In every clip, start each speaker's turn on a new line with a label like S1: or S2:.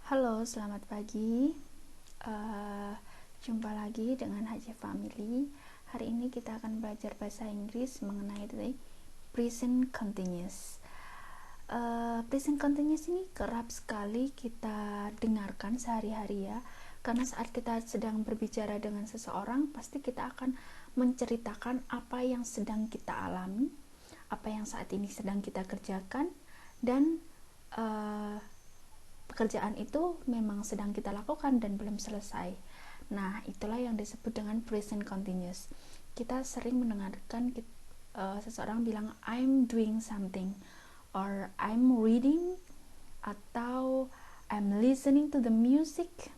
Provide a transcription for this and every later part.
S1: Halo, selamat pagi. Eh, Jumpa lagi dengan HJ Family. Hari ini kita akan belajar bahasa Inggris mengenai present continuous. Present continuous ini kerap sekali kita dengarkan sehari-hari ya, karena saat kita sedang berbicara dengan seseorang, pasti kita akan menceritakan apa yang sedang kita alami, apa yang saat ini sedang kita kerjakan, dan pekerjaan itu memang sedang kita lakukan dan belum selesai. Nah, itulah yang disebut dengan present continuous. Kita sering mendengarkan seseorang bilang I'm doing something, or I'm reading, atau I'm listening to the music.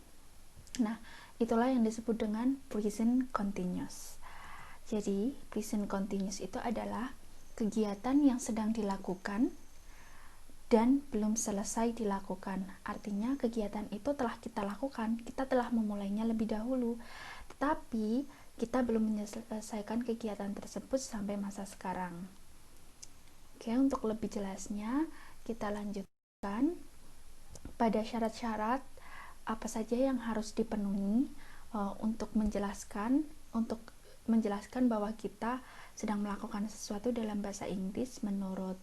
S1: Nah, itulah yang disebut dengan present continuous. Jadi, present continuous itu adalah kegiatan yang sedang dilakukan dan belum selesai dilakukan. Artinya kegiatan itu telah kita lakukan, kita telah memulainya lebih dahulu, tetapi kita belum menyelesaikan kegiatan tersebut sampai masa sekarang. Oke, untuk lebih jelasnya kita lanjutkan pada syarat-syarat apa saja yang harus dipenuhi untuk menjelaskan bahwa kita sedang melakukan sesuatu dalam bahasa Inggris menurut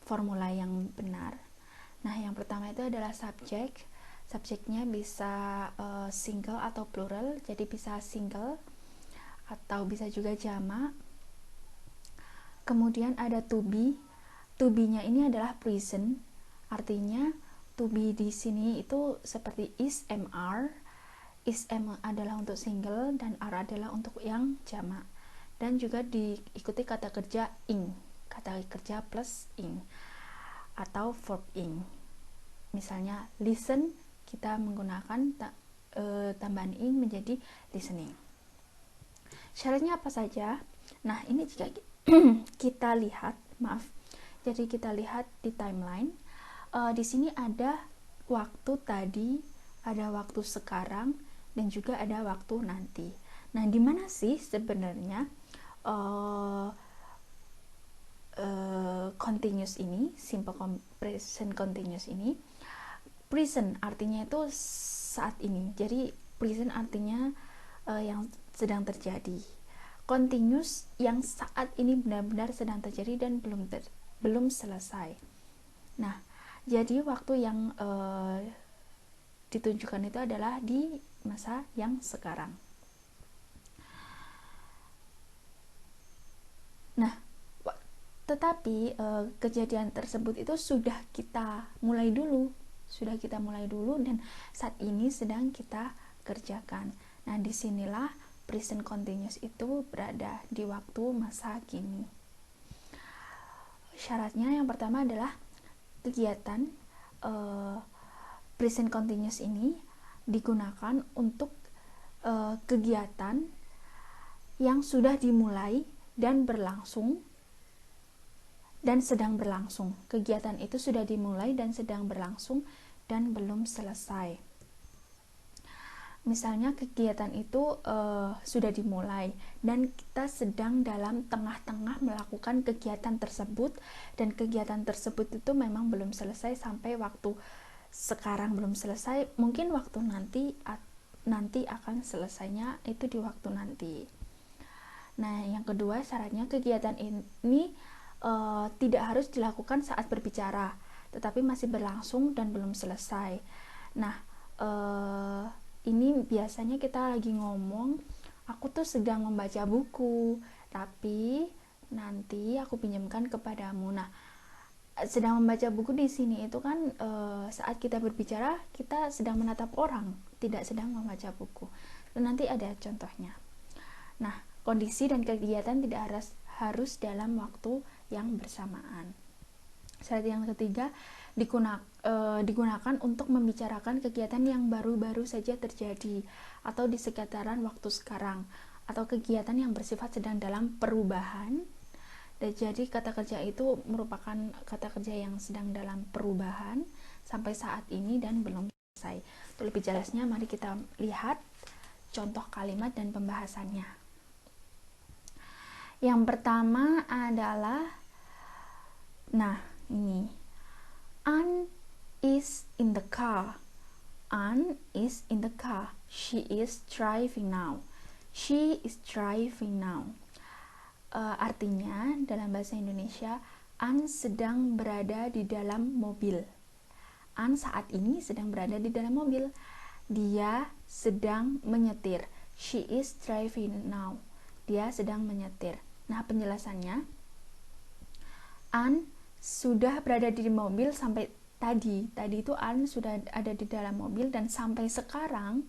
S1: formula yang benar. Nah, yang pertama itu adalah subjek. Subjeknya bisa single atau plural, jadi bisa single atau bisa juga jamak. Kemudian ada to be. To be-nya ini adalah present. Artinya to be di sini itu seperti is, am, are. Is, am adalah untuk single dan are adalah untuk yang jamak. Dan juga diikuti kata kerja ing. Kata kerja plus ing atau verb ing. Misalnya listen, kita menggunakan tambahan ing menjadi listening. Syaratnya apa saja? Nah, ini jika kita lihat, jadi kita lihat di timeline. Di sini ada waktu tadi, ada waktu sekarang, dan juga ada waktu nanti. Nah, di mana sih sebenarnya continuous ini, simple present continuous ini? Present artinya itu saat ini. Jadi present artinya yang sedang terjadi. Continuous yang saat ini benar-benar sedang terjadi dan belum selesai. Nah, jadi waktu yang ditunjukkan itu adalah di masa yang sekarang. Nah, tetapi kejadian tersebut itu sudah kita mulai dulu dan saat ini sedang kita kerjakan. Nah, disinilah present continuous itu berada di waktu masa kini. Syaratnya yang pertama adalah kegiatan present continuous ini digunakan untuk kegiatan yang sudah dimulai dan berlangsung dan sedang berlangsung. Kegiatan itu sudah dimulai dan sedang berlangsung dan belum selesai. Misalnya kegiatan itu sudah dimulai dan kita sedang dalam tengah-tengah melakukan kegiatan tersebut, dan kegiatan tersebut itu memang belum selesai sampai waktu sekarang belum selesai, mungkin waktu nanti akan selesainya itu di waktu nanti. Nah, yang kedua syaratnya kegiatan ini tidak harus dilakukan saat berbicara, tetapi masih berlangsung dan belum selesai. Nah, ini biasanya kita lagi ngomong, aku tuh sedang membaca buku, tapi nanti aku pinjamkan kepadamu. Nah, sedang membaca buku di sini itu kan saat kita berbicara kita sedang menatap orang, tidak sedang membaca buku. Dan nanti ada contohnya. Nah, kondisi dan kegiatan tidak harus dalam waktu yang bersamaan. Syarat yang ketiga digunakan untuk membicarakan kegiatan yang baru-baru saja terjadi atau di sekitaran waktu sekarang, atau kegiatan yang bersifat sedang dalam perubahan. Dan jadi kata kerja itu merupakan kata kerja yang sedang dalam perubahan sampai saat ini dan belum selesai. Untuk lebih jelasnya mari kita lihat contoh kalimat dan pembahasannya. Yang pertama adalah, nah ini, Anne is in the car. Anne is in the car. She is driving now. She is driving now. Artinya dalam bahasa Indonesia, Anne sedang berada di dalam mobil. Anne saat ini sedang berada di dalam mobil. Dia sedang menyetir. She is driving now. Dia sedang menyetir. Nah, penjelasannya, Anne sudah berada di mobil sampai tadi itu Anne sudah ada di dalam mobil, dan sampai sekarang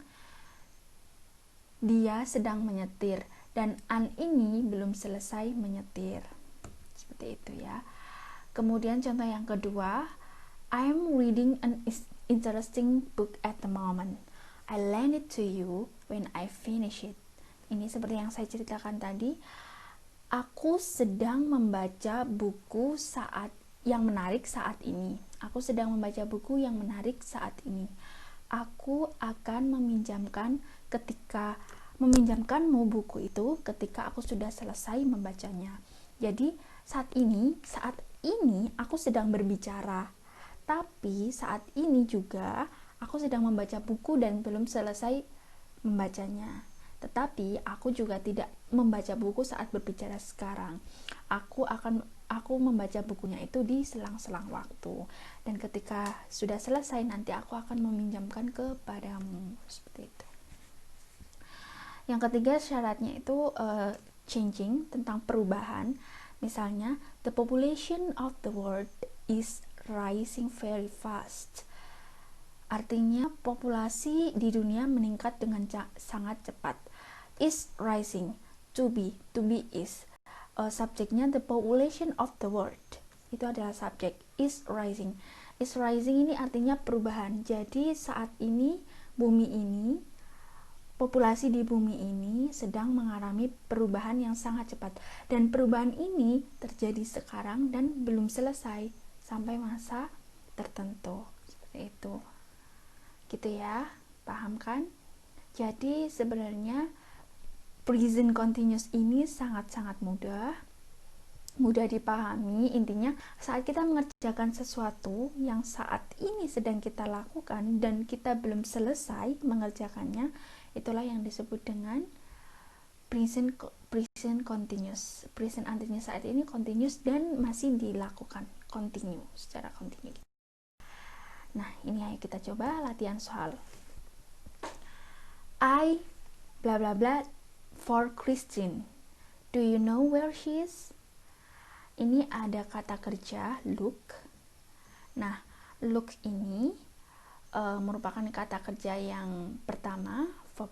S1: dia sedang menyetir, dan Anne ini belum selesai menyetir. Seperti itu ya. Kemudian contoh yang kedua, I'm reading an interesting book at the moment. I lend it to you when I finish it. Ini seperti yang saya ceritakan tadi. Aku sedang membaca buku yang menarik saat ini. Aku sedang membaca buku yang menarik saat ini. Aku akan meminjamkanmu buku itu ketika aku sudah selesai membacanya. Jadi saat ini aku sedang berbicara. Tapi saat ini juga aku sedang membaca buku dan belum selesai membacanya. Tetapi aku juga tidak membaca buku saat berbicara sekarang. Aku membaca bukunya itu di selang-selang waktu. Dan ketika sudah selesai, nanti aku akan meminjamkan kepadamu. Seperti itu. Yang ketiga syaratnya itu changing, tentang perubahan. Misalnya, the population of the world is rising very fast. Artinya populasi di dunia meningkat dengan sangat cepat. Is rising, to be is. Subjeknya the population of the world. Itu adalah subjek. Is rising. Is rising ini artinya perubahan. Jadi saat ini populasi di bumi ini sedang mengalami perubahan yang sangat cepat. Dan perubahan ini terjadi sekarang dan belum selesai sampai masa tertentu. Seperti itu. Gitu ya, paham kan? Jadi sebenarnya present continuous ini sangat-sangat mudah dipahami. Intinya saat kita mengerjakan sesuatu yang saat ini sedang kita lakukan dan kita belum selesai mengerjakannya, itulah yang disebut dengan present continuous. Present artinya saat ini continuous dan masih dilakukan, continue, secara continue. Nah, ini ayo kita coba latihan soal. I bla bla bla for Christine. Do you know where she is? Ini ada kata kerja look. Nah, look ini merupakan kata kerja yang pertama, verb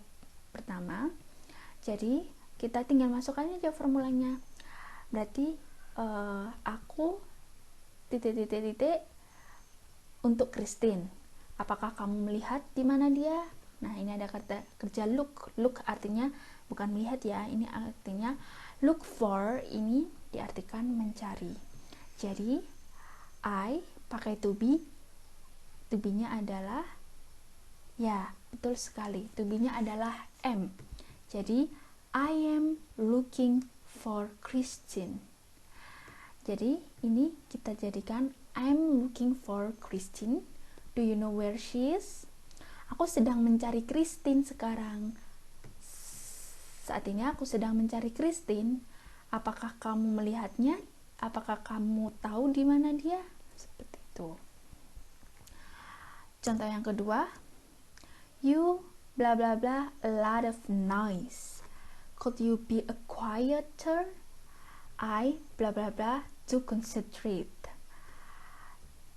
S1: pertama. Jadi, kita tinggal masukkan aja formulanya. Berarti aku titik untuk Christine. Apakah kamu melihat di mana dia? Nah, ini ada kata kerja look. Look artinya bukan melihat ya, ini artinya look for ini diartikan mencari. Jadi I pakai to be. To be-nya adalah, ya betul sekali, to be-nya adalah am. Jadi I am looking for Christine. Jadi ini kita jadikan I'm looking for Christine. Do you know where she is? Aku sedang mencari Christine sekarang. Saat ini aku sedang mencari Christine. Apakah kamu melihatnya? Apakah kamu tahu di mana dia? Seperti itu. Contoh yang kedua, you bla bla bla a lot of noise. Could you be a quieter? I bla bla bla to concentrate.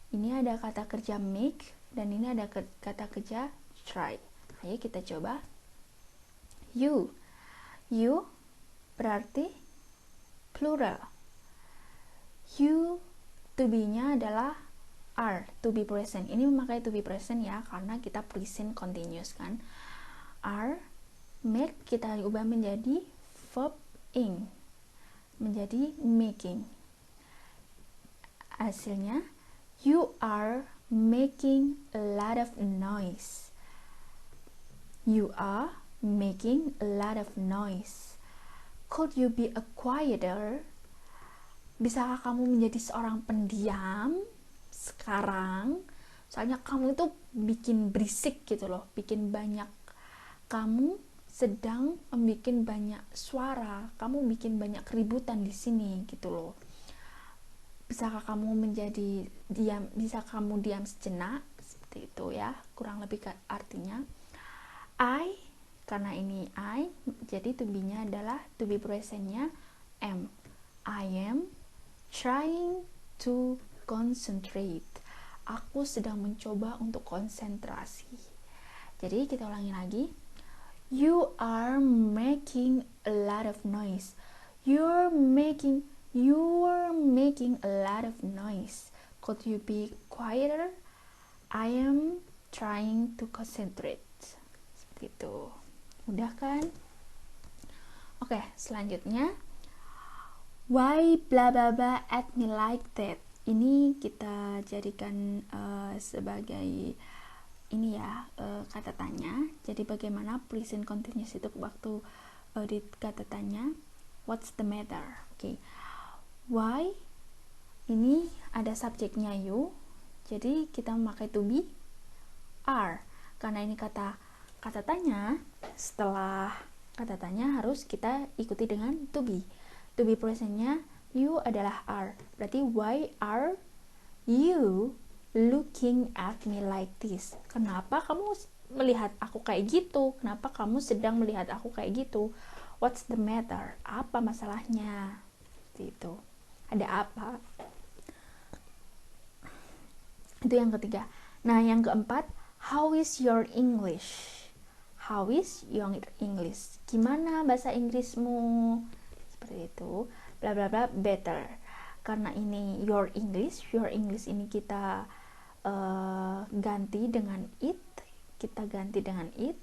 S1: Ini ada kata kerja make dan ini ada kata kerja try. Ayo kita coba. You berarti plural. You to be-nya adalah are, to be present. Ini memakai to be present ya, karena kita present continuous kan. Are, make kita ubah menjadi verb ing, menjadi making. Hasilnya, you are making a lot of noise. You are making a lot of noise. Could you be a quieter? Bisakah kamu menjadi seorang pendiam sekarang? soalnya kamu itu bikin berisik gitu loh, bikin banyak, kamu sedang membuat banyak suara, kamu bikin banyak keributan di sini gitu loh. Bisakah kamu menjadi diam, bisa kamu diam sejenak, seperti itu ya, kurang lebih artinya. I, karena ini I, jadi to be-nya adalah, to be present-nya am. I am trying to concentrate. Aku sedang mencoba untuk konsentrasi. Jadi kita ulangi lagi. You are making a lot of noise. You're making a lot of noise. Could you be quieter? I am trying to concentrate. Seperti itu. Mudah kan? Oke, selanjutnya. Why blah blah blah at me like that? Ini kita jadikan sebagai ini ya, kata tanya. Jadi bagaimana present continuous itu waktu di kata tanya. What's the matter? Oke. Why? Ini ada subjeknya you. Jadi kita memakai to be are. Karena ini kata tanya, setelah kata tanya harus kita ikuti dengan to be. To be presentnya you adalah are. Berarti why are you looking at me like this? Kenapa kamu melihat aku kayak gitu? Kenapa kamu sedang melihat aku kayak gitu? What's the matter? Apa masalahnya? Itu. Ada apa? Itu yang ketiga. Nah, yang keempat, how is your English? How is your English? Gimana bahasa Inggrismu? Seperti itu. Bla bla bla, better. Karena ini your English ini kita ganti dengan it. Kita ganti dengan it.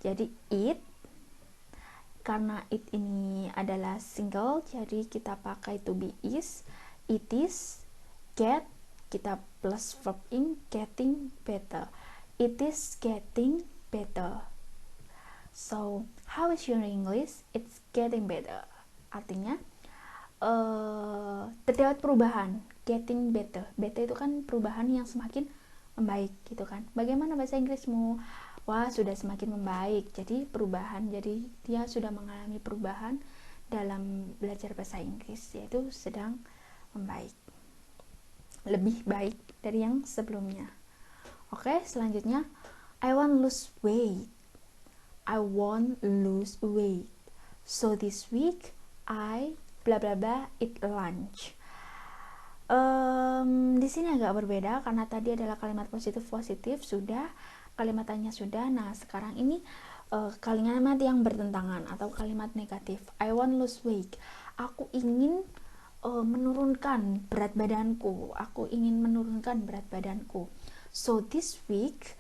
S1: Jadi it, karena it ini adalah single, jadi kita pakai to be is. It is, get, kita plus verb in, getting better. It is getting better. So, how is your English? It's getting better. Artinya terdapat perubahan, getting better. Better itu kan perubahan yang semakin membaik gitu kan. Bagaimana bahasa Inggrismu? Wah, sudah semakin membaik. Jadi perubahan, jadi dia sudah mengalami perubahan dalam belajar bahasa Inggris, yaitu sedang membaik, lebih baik dari yang sebelumnya. Oke, selanjutnya, I want lose weight. I want lose weight. So this week I bla bla bla eat lunch. Di sini agak berbeda karena tadi adalah kalimat positif sudah, kalimat tanya sudah. Nah, sekarang ini kalimat yang bertentangan atau kalimat negatif. I want lose weight. Aku ingin menurunkan berat badanku. Aku ingin menurunkan berat badanku. So this week,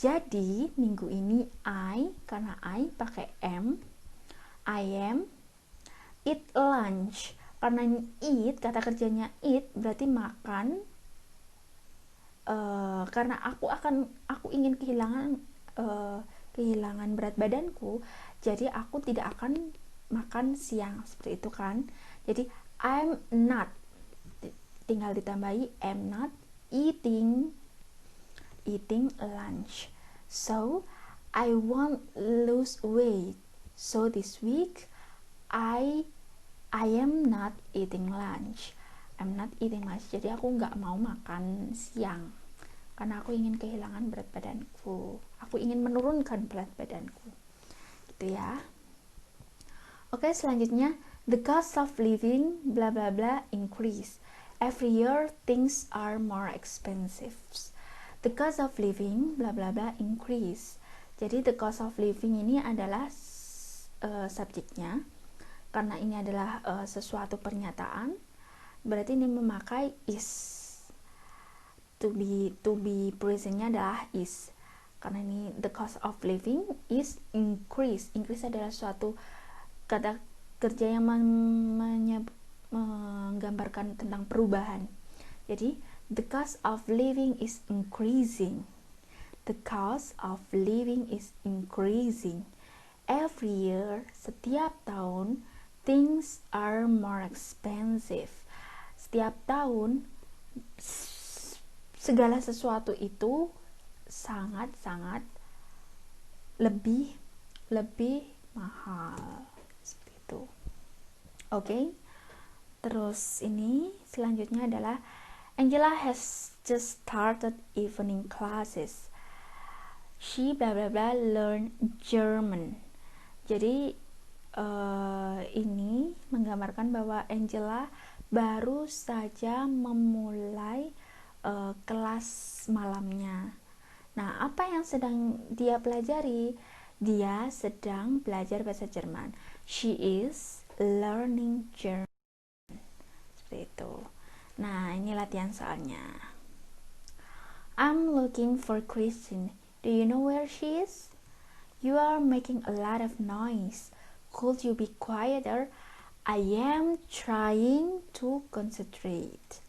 S1: jadi minggu ini karena I pakai am, I am eat lunch. Karena eat, kata kerjanya eat berarti makan. Karena aku ingin kehilangan berat badanku, jadi aku tidak akan makan siang, seperti itu kan. Jadi I'm not, tinggal ditambahi am not eating lunch. So I won't lose weight. So this week I am not eating lunch. I'm not eating lunch. Jadi aku nggak mau makan siang karena aku ingin kehilangan berat badanku. Aku ingin menurunkan berat badanku. Gitu ya. Oke, selanjutnya, the cost of living bla bla bla increase. Every year things are more expensive. The cost of living bla bla bla increase. Jadi the cost of living ini adalah subjeknya. Karena ini adalah sesuatu pernyataan, berarti ini memakai is. To be presentnya adalah is. Karena ini the cost of living is increase. Increase adalah suatu kata kerja yang menggambarkan tentang perubahan. Jadi the cost of living is increasing. The cost of living is increasing. Every year, setiap tahun, things are more expensive. Setiap tahun segala sesuatu itu sangat-sangat lebih mahal seperti itu. Oke. Terus ini selanjutnya adalah Angela has just started evening classes. She bla bla bla learn German. Jadi ini menggambarkan bahwa Angela baru saja memulai kelas malamnya. Nah, apa yang sedang dia pelajari? Dia sedang belajar bahasa Jerman. She is learning German. Seperti itu. Nah, ini latihan soalnya. I'm looking for Christine. Do you know where she is? You are making a lot of noise. Could you be quieter? I am trying to concentrate.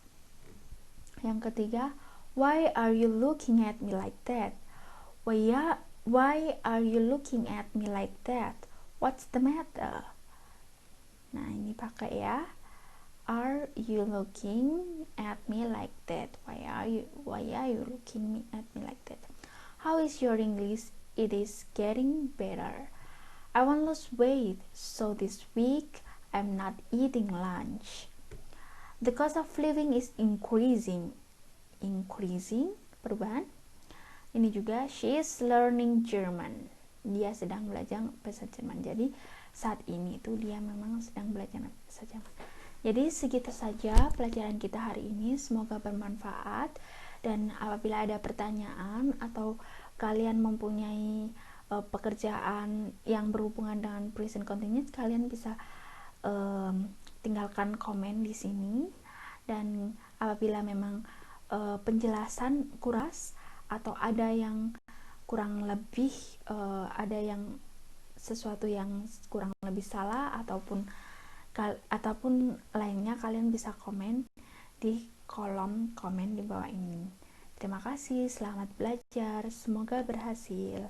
S1: Yang ketiga, why are you looking at me like that? Why are you looking at me like that? What's the matter? Nah, ini pakai ya. Are you looking at me like that? Why are you looking at me like that? How is your English? It is getting better. I want to lose weight, so this week I'm not eating lunch. The cost of living is increasing. Perubahan. Ini juga, she is learning German. Dia sedang belajar bahasa Jerman. Jadi saat ini tuh dia memang sedang belajar bahasa Jerman. Jadi segitu saja pelajaran kita hari ini, semoga bermanfaat. Dan apabila ada pertanyaan atau kalian mempunyai pekerjaan yang berhubungan dengan present continuous, kalian bisa tinggalkan komen di sini. Dan apabila memang penjelasan kuras atau ada yang kurang lebih ada yang sesuatu yang kurang lebih salah ataupun lainnya, kalian bisa komen di kolom komen di bawah ini. Terima kasih, selamat belajar, semoga berhasil.